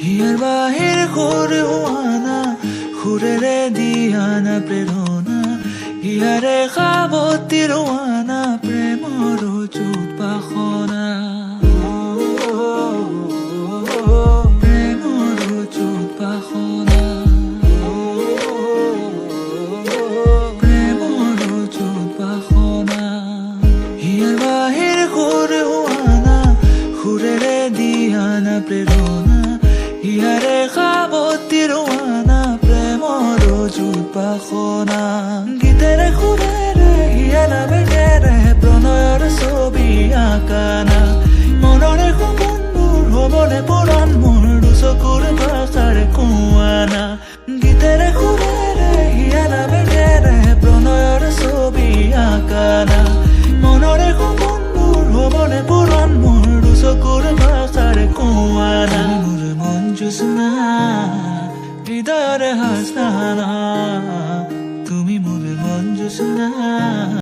হিয়াৰ বাহিৰ সৰু হোৱানা সুৰেৰে দিয়ানা প্ৰেৰণা হিয়াৰে সাৱতি ৰোৱানা প্ৰেমৰ চুপাসনা প্ৰেমৰ চুপাসনা প্ৰেমৰ চুপাসনা হিয়াৰ বাহিৰ সৰু হোৱানা সুৰেৰে দিয়ানা প্ৰেৰণা হিয়াৰে সাৱতি ৰোৱানা প্ৰেমৰ চুপাসনা গীতেৰে সুৰেৰে হিয়া নামেৰে প্ৰণয়ৰ ছবি আঁকানা মনৰে সপোনবোৰ হ'বনে পুৰণ মোৰ দুচকুৰ ভাষাৰ কোৱানা গীতেৰে সুৰেৰে হিয়া নামেৰে প্ৰণয়ৰ ছবি আঁকানা মনৰে সপোনবোৰ হ'বনে পুৰণ মোৰ দুচকুৰ ভাষাৰ কোৱানা মোৰ মন জোছনা হৃদয়ৰে হাসনা তুমি মোৰ মন জোছনা